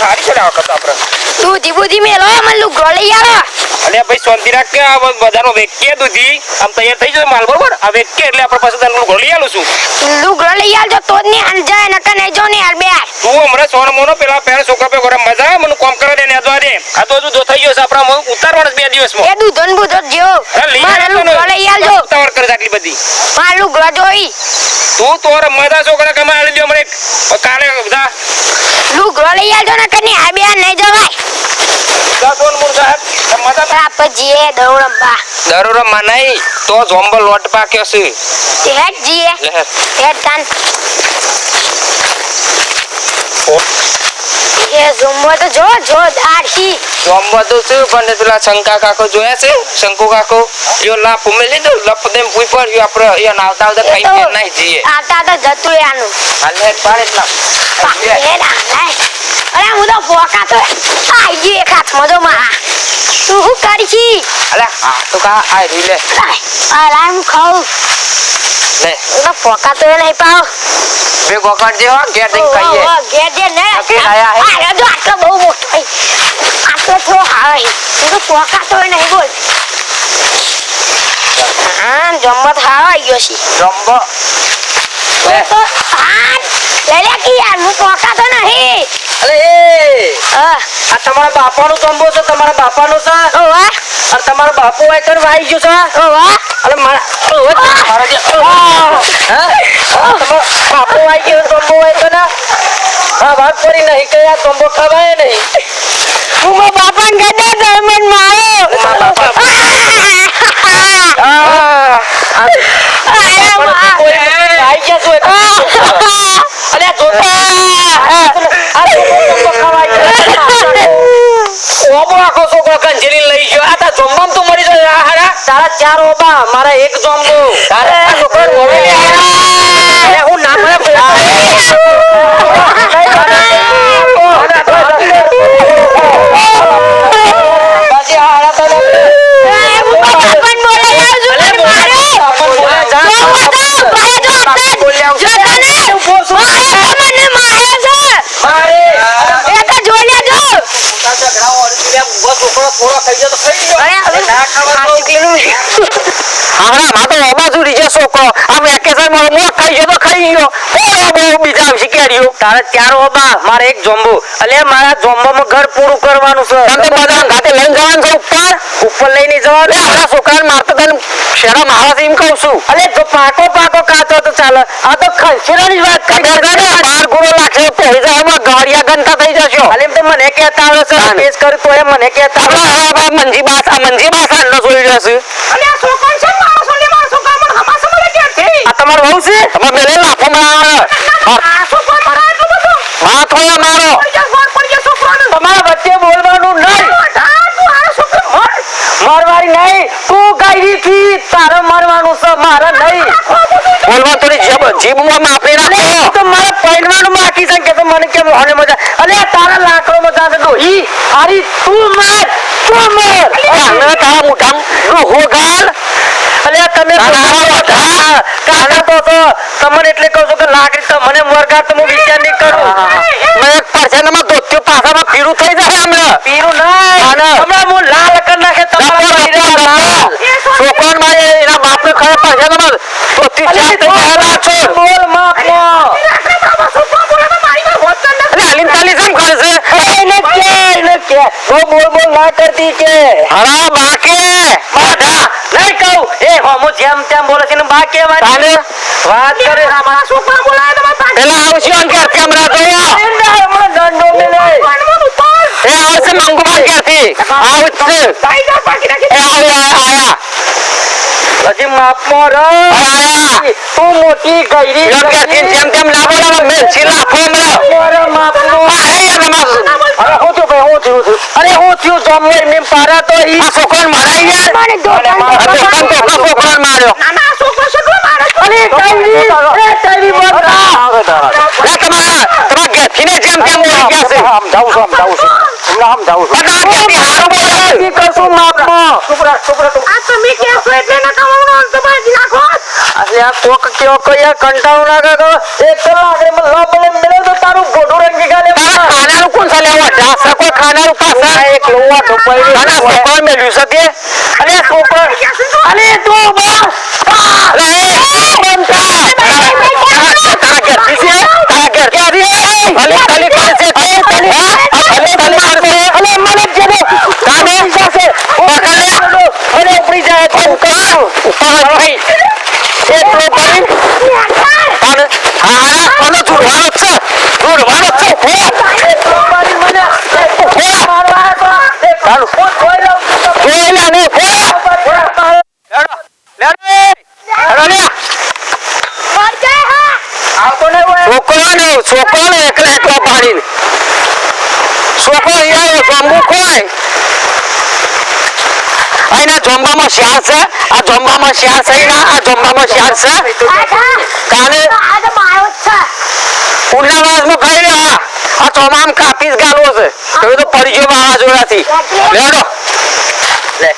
હારી છે આ વખત આપણે દૂધી બુધી મેલો મને લુગડો લઈ આવો અલે ભાઈ શાંતિ રાખ કે આ બજારનો વેચકે દૂધી આમ તૈયાર થઈ જશે માલ બરોબર આ વેચકે એટલે આપણે પાછું તને લુગડો લઈ આલું છું લુગડો લઈ આવજો તો જ ની હાલ જાય નકર નહીં જો ને હાલ બે તું હમણાં સોન મોનો પેલા પેર છોકરા પે ઘરે મજા આવે મને કામ કરે દે ને અદવા દે આ તો હજુ દો થઈ ગયો છે આપણા ઉતારવાનો 2 દિવસમાં એ દૂધન બુધો જો મારે લુગડો લઈ આવજો ઉતાવળ કરે આટલી બધી મારે લુગડો જોઈ તું તો મજા છોકરા કમા આલી દે મને કાલે બધા લુગડો લઈ આવજો નકર ની હાલ બે નહીં જવાય સોન મોન સાહેબ મજા આપજીએ દৌড়ંબા દરોરમ નહીં તો જોંબો લોટ પાક્યો છે તે હેડ જીએ હેડ તાન એ ઝુમ્બો તો જો દાઢી જોંબો તો છે પણ પેલા શંકા કાકો જોયા છે શંકુ કાકો યો લાપ મેલી દો લપ દેમ પૂઈ પર યો આપણે યો નાવતા આવતા ખાઈ કે નહીં જીએ આતા તો જતું આનું હાલ હેડ પાડે ના એ ના અરે હું તો ફોકા તો આઈ ગઈ એક હાથમાં તો મારા તું શું કરી છી અલે હા તો કા આઈ રી લે આ લામ ખાઉ લે તો ફોકા તો નહીં પાવ બે ગોકટ જે હો ગેર દઈ ખાઈએ ઓ ગેર દે ને કે આયા હે અરે જો આટલો બહુ મોટો હે આટલો તો હાય તું તો ફોકા તો નહીં બોલ હા જમ્મત હાવા ગયો છે જોંબો લે તો હા લે લે કે યાર હું ફોકા તો નહીં અલે એ આ તમારા બાપાનો જોંબો છે તમારા બાપાનો છે ઓ વાહ અને તમારો બાપુ આઈ કર વાઈ ગયો છે ઓ વાહ અલે મારા ઓ મારા જે હા તમારો બાપુ આઈ ગયો જોંબો આઈ તો ના હા વાત કરી નહીં કે આ જોંબો ખવાય નહીં હું મા બાપાને ગડા જમન મારો મારા બાપા આઈ ગયા છો અલે ઓબો આખો છોકરો કંજરી લઈ ગયો આ તા જોંબમ તો મરી જાય હારા તારા 4 ઓબા મારા એક જોંબો તારે છોકરો ઓબે અરે હું ના મને બાજી હારા તો બાપન બોલાય જુને મારે બોલ્યા જો તને મને મારે છે મારે એ તો જોઈ લેજો છોકરો થોડો ખાઈ ગયો તો ખાઈ ગયો અરે હવે ના ખાવા તો હારા માં તો ઓબા સુરી છે છોકરો આ વેકેશન માં મો ખાઈ ગયો તો ખાઈ ગયો ઓલો બહુ બીજા શીખેડ્યો તારે 4 ઓબા મારે એક જોંબો અલે મારા જોંબોમાં ઘર પૂરું કરવાનું છે તમે બધા ઘાટે લઈને જવાનું છે ઉપર લઈને જવાનું આપણા છોકરાને મારતો તને શેરા મારવા એમ કહું છું અલે જો પાકો કાચો તો ચાલે આ તો ખલશેરાની જ વાત કરી બાર ગુનો લાગશે તો હિજામાં ગાડિયા ગંતા થઈ જશો અલે તો મને કહેતા આવે છે પેશ કરું તો એ મને કહેતા હવે મંજી બાસ ન જોઈ જશે અરે આ છોકરો છે મારો છોકરો મને હમાસ મળે કે છે આ તમારો વહુ છે તમે મેલે લાફો મારો આ છોકરો મારો એટલું બધું માં થોડા મારો પડી ગયા છોકરાનું તમારા વચ્ચે બોલવાનું નહીં તું આ છોકરો મારવારી નહીં તું ગાયરી થી તારે મારવાનું છે મારે નહીં બોલવા થોડી જીભમાં માપી રાખો તો મારે પહેરવાનું બાકી છે કે તો મને કેમ હોને મજા અલે તારા લાકડો મજા છે ડોહી હારી તું માર અને તારા મુઠામ હોગાલ અલે તમે કાકા તો તમને એટલે કહું છું કે લાકડી તો મને મરગા તો હું વિચાર નહીં કરું મેં એક પરસેનામાં ધોત્યો પાછામાં પીરું થઈ જાય હમણાં પીરું નહીં હમણાં હું લાલ કર નાખે તમારા છોકરાને મારે એના બાપને ખરે પરસેનામાં ધોતી ચાર થઈ જાય છો બોલ માપમાં અલીન તાલી કેમ કરે છે બોલ ના કરતી કે હરા બાકે માધા નહીં કહું એ હોમો જેમ તેમ બોલે છે ને બા કેવાની તાને વાત કરે મારા છોકરા બોલાય તમારા પેલા આવશે અંકે કેમેરા જોયો હમણાં દંડો મેલે એ આવશે મંગુમાન ક્યાંથી આવશે એ આયા હજી માપમાં રહ આયા તું મોટી ગઈરી એમ ક્યાંથી જેમ તેમ ના બોલાવા મેં છેલ્લા ફોમરો મારા માપનો અરે હું થયું ભાઈ હું થયું અરે હું થયું જમવાઈ મેં પારા તો ઈ આ છોકરાને મારાઈ યાર મને દોકાન તો છોકરાને માર્યો નાના છોકરો છોકરો મારે અરે ગઈરી એ તારી લે તમારા ઘેરથીને જેમ તેમ બોલી ગયા છે જાઉં છું હમણાં જાઉં છું બધા ઘેરથી હારું બોલે ઈ કરશું માપમાં છોકરા આ તમે કે છો એટલે ના કમાવાનો અંત બાજી નાખો અરે આ કોક કેવો કોઈ કંટાળો ના કરો એક કલાક રે મને લો બલે મળે તો તારું ગોડું રંગી ગાલે આનાનું કોણ ચાલે તો પડી અને છોકરો મેલ્યું છે તે અરે છોકરો અરે તું બસ અરે એ બનતા તારા ઘેરથી છે તારા ઘેર ક્યાંથી ભલે તલી કરશે તે તલી હા ભલે તલી કરશે અરે મને જેનો કાને જશે પકડ લે અરે ઉપડી જાય તો ઉપર ભાઈ એટલો કરી અને હા કોનો છોડવાનો છે છોડવાનો છે ચાલુ જોઈ લે ને છોકરો એકલા એકલા પાડીને છોકરો અહીંયા જમવું ખોય અહીંના જમવામાં શિયાળ છે આ જમવામાં શિયાળ છે આ જમવામાં શિયાળ છે કાલે ઉલ્લાવાસમાં ખાઈ લે આ ચોમામ કાપી જ ગાલવો છે હવે તો પડી ગયો વાવાઝોડાથી લેડો લે